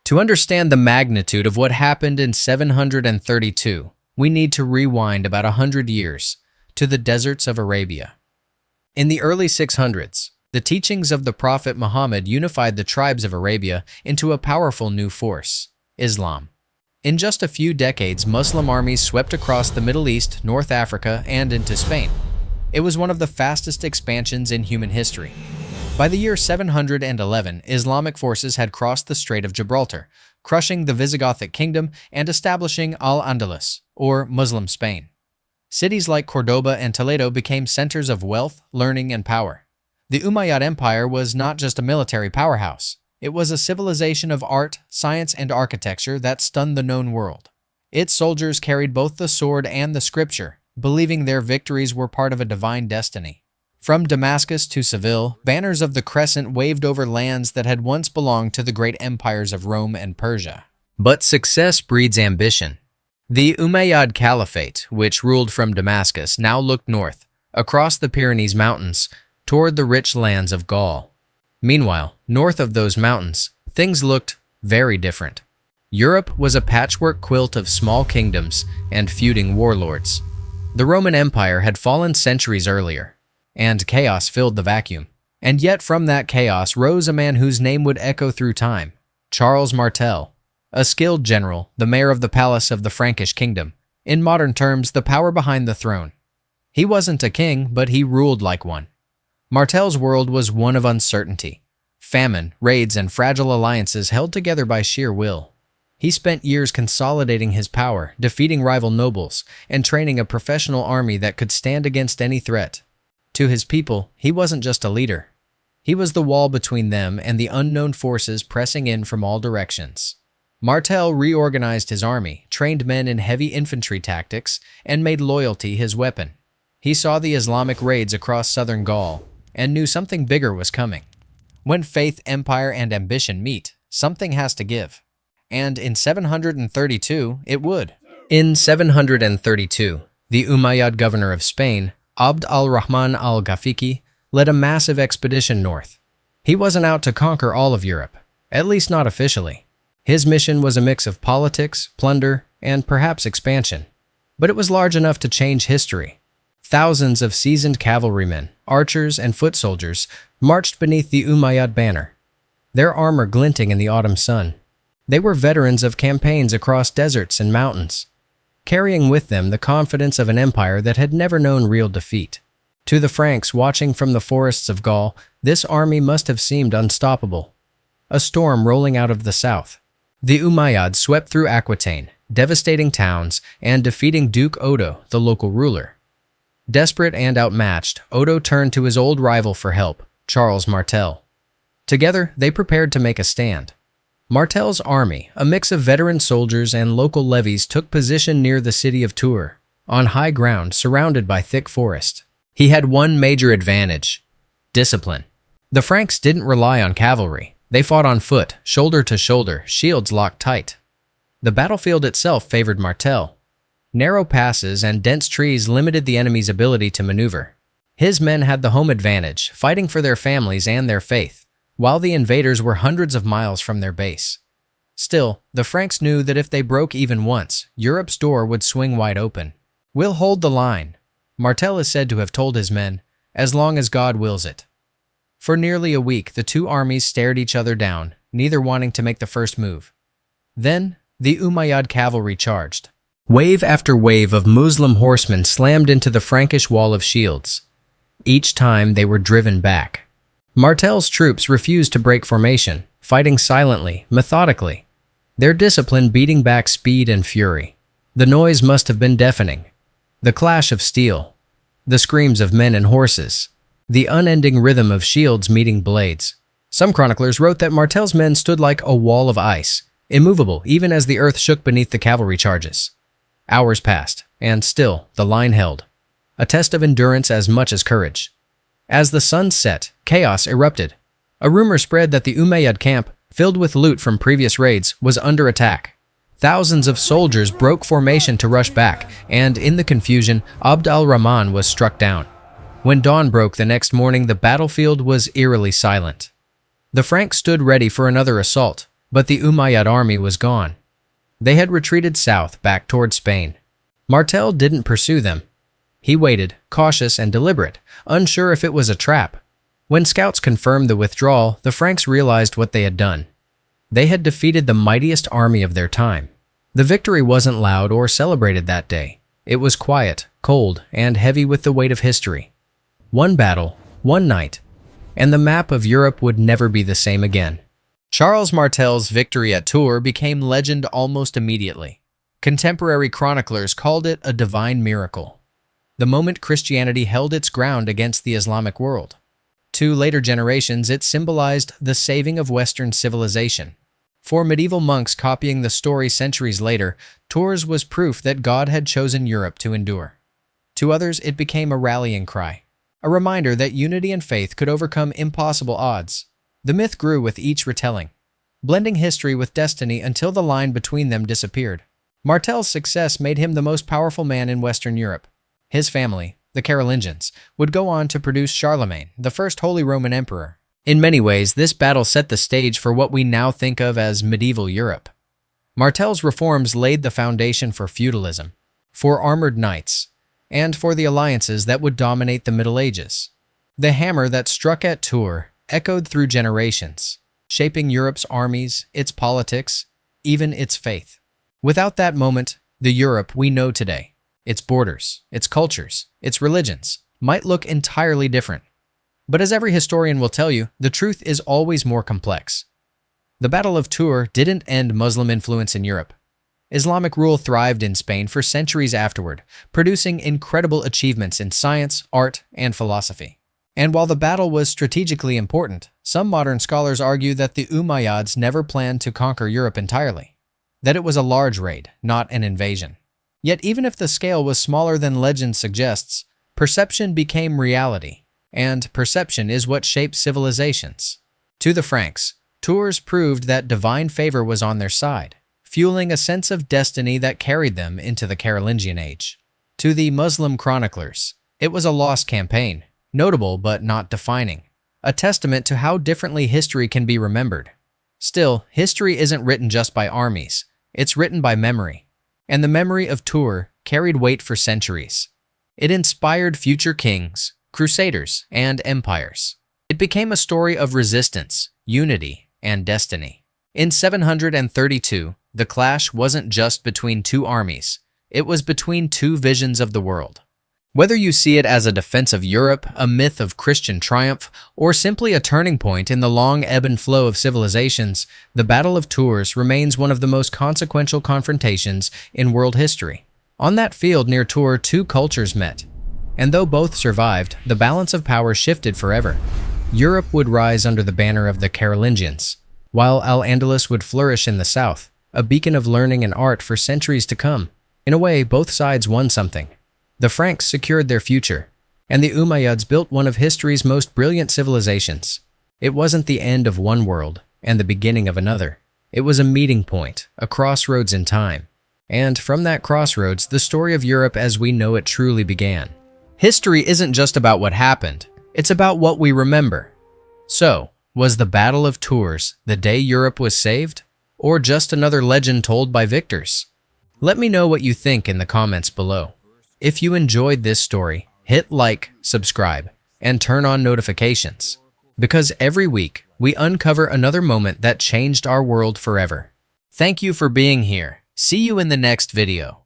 To understand the magnitude of what happened in 732, we need to rewind about 100 years to the deserts of Arabia. In the early 600s, the teachings of the Prophet Muhammad unified the tribes of Arabia into a powerful new force, Islam. In just a few decades, Muslim armies swept across the Middle East, North Africa, and into Spain. It was one of the fastest expansions in human history. By the year 711, Islamic forces had crossed the Strait of Gibraltar, crushing the Visigothic kingdom and establishing Al-Andalus, or Muslim Spain. Cities like Cordoba and Toledo became centers of wealth, learning, and power. The Umayyad Empire was not just a military powerhouse. It was a civilization of art, science, and architecture that stunned the known world. Its soldiers carried both the sword and the scripture, believing their victories were part of a divine destiny. From Damascus to Seville, banners of the crescent waved over lands that had once belonged to the great empires of Rome and Persia. But success breeds ambition. The Umayyad Caliphate, which ruled from Damascus, now looked north, across the Pyrenees Mountains, toward the rich lands of Gaul. Meanwhile, north of those mountains, things looked very different. Europe was a patchwork quilt of small kingdoms and feuding warlords. The Roman Empire had fallen centuries earlier, and chaos filled the vacuum. And yet from that chaos rose a man whose name would echo through time, Charles Martel, a skilled general, the mayor of the palace of the Frankish kingdom. In modern terms, the power behind the throne. He wasn't a king, but he ruled like one. Martel's world was one of uncertainty, famine, raids, and fragile alliances held together by sheer will. He spent years consolidating his power, defeating rival nobles, and training a professional army that could stand against any threat. To his people, he wasn't just a leader. He was the wall between them and the unknown forces pressing in from all directions. Martel reorganized his army, trained men in heavy infantry tactics, and made loyalty his weapon. He saw the Islamic raids across southern Gaul and knew something bigger was coming. When faith, empire, and ambition meet, something has to give. And in 732, it would. In 732, the Umayyad governor of Spain, Abd al-Rahman al-Ghafiqi, led a massive expedition north. He wasn't out to conquer all of Europe, at least not officially. His mission was a mix of politics, plunder, and perhaps expansion. But it was large enough to change history. Thousands of seasoned cavalrymen, archers, and foot soldiers marched beneath the Umayyad banner, their armor glinting in the autumn sun. They were veterans of campaigns across deserts and mountains, carrying with them the confidence of an empire that had never known real defeat. To the Franks watching from the forests of Gaul, this army must have seemed unstoppable. A storm rolling out of the south. The Umayyads swept through Aquitaine, devastating towns, and defeating Duke Odo, the local ruler. Desperate and outmatched, Odo turned to his old rival for help, Charles Martel. Together, they prepared to make a stand. Martel's army, a mix of veteran soldiers and local levies, took position near the city of Tours, on high ground surrounded by thick forest. He had one major advantage: discipline. The Franks didn't rely on cavalry. They fought on foot, shoulder to shoulder, shields locked tight. The battlefield itself favored Martel. Narrow passes and dense trees limited the enemy's ability to maneuver. His men had the home advantage, fighting for their families and their faith, while the invaders were hundreds of miles from their base. Still, the Franks knew that if they broke even once, Europe's door would swing wide open. "We'll hold the line," Martel is said to have told his men, "as long as God wills it." For nearly a week, the two armies stared each other down, neither wanting to make the first move. Then, the Umayyad cavalry charged. Wave after wave of Muslim horsemen slammed into the Frankish wall of shields. Each time, they were driven back. Martel's troops refused to break formation, fighting silently, methodically, their discipline beating back speed and fury. The noise must have been deafening. The clash of steel, the screams of men and horses, the unending rhythm of shields meeting blades. Some chroniclers wrote that Martel's men stood like a wall of ice, immovable even as the earth shook beneath the cavalry charges. Hours passed, and still the line held, a test of endurance as much as courage. As the sun set, chaos erupted. A rumor spread that the Umayyad camp, filled with loot from previous raids, was under attack. Thousands of soldiers broke formation to rush back, and in the confusion, Abd al-Rahman was struck down. When dawn broke the next morning, the battlefield was eerily silent. The Franks stood ready for another assault, But the Umayyad army was gone. They had retreated south back toward Spain. Martel didn't pursue them. He waited, cautious and deliberate, unsure if it was a trap. When scouts confirmed the withdrawal, the Franks realized what they had done. They had defeated the mightiest army of their time. The victory wasn't loud or celebrated that day. It was quiet, cold, and heavy with the weight of history. One battle, one night, and the map of Europe would never be the same again. Charles Martel's victory at Tours became legend almost immediately. Contemporary chroniclers called it a divine miracle. The moment Christianity held its ground against the Islamic world. To later generations, it symbolized the saving of Western civilization. For medieval monks copying the story centuries later, Tours was proof that God had chosen Europe to endure. To others, it became a rallying cry, a reminder that unity and faith could overcome impossible odds. The myth grew with each retelling, blending history with destiny until the line between them disappeared. Martel's success made him the most powerful man in Western Europe. His family, the Carolingians, would go on to produce Charlemagne, the first Holy Roman Emperor. In many ways, this battle set the stage for what we now think of as medieval Europe. Martel's reforms laid the foundation for feudalism, for armored knights, and for the alliances that would dominate the Middle Ages. The hammer that struck at Tours echoed through generations, shaping Europe's armies, its politics, even its faith. Without that moment, the Europe we know today, its borders, its cultures, its religions, might look entirely different. But as every historian will tell you, the truth is always more complex. The Battle of Tours didn't end Muslim influence in Europe. Islamic rule thrived in Spain for centuries afterward, producing incredible achievements in science, art, and philosophy. And while the battle was strategically important, some modern scholars argue that the Umayyads never planned to conquer Europe entirely, that it was a large raid, not an invasion. Yet even if the scale was smaller than legend suggests, perception became reality, and perception is what shapes civilizations. To the Franks, Tours proved that divine favor was on their side, fueling a sense of destiny that carried them into the Carolingian age. To the Muslim chroniclers, it was a lost campaign, notable but not defining, a testament to how differently history can be remembered. Still, history isn't written just by armies, it's written by memory. And the memory of Tours carried weight for centuries. It inspired future kings, crusaders, and empires. It became a story of resistance, unity, and destiny. In 732, the clash wasn't just between two armies, it was between two visions of the world. Whether you see it as a defense of Europe, a myth of Christian triumph, or simply a turning point in the long ebb and flow of civilizations, the Battle of Tours remains one of the most consequential confrontations in world history. On that field near Tours, two cultures met, and though both survived, the balance of power shifted forever. Europe would rise under the banner of the Carolingians, while Al-Andalus would flourish in the south, a beacon of learning and art for centuries to come. In a way, both sides won something. The Franks secured their future, and the Umayyads built one of history's most brilliant civilizations. It wasn't the end of one world and the beginning of another. It was a meeting point, a crossroads in time. And from that crossroads, the story of Europe as we know it truly began. History isn't just about what happened, it's about what we remember. So, was the Battle of Tours the day Europe was saved, or just another legend told by victors? Let me know what you think in the comments below. If you enjoyed this story, hit like, subscribe, and turn on notifications, because every week we uncover another moment that changed our world forever. Thank you for being here. See you in the next video.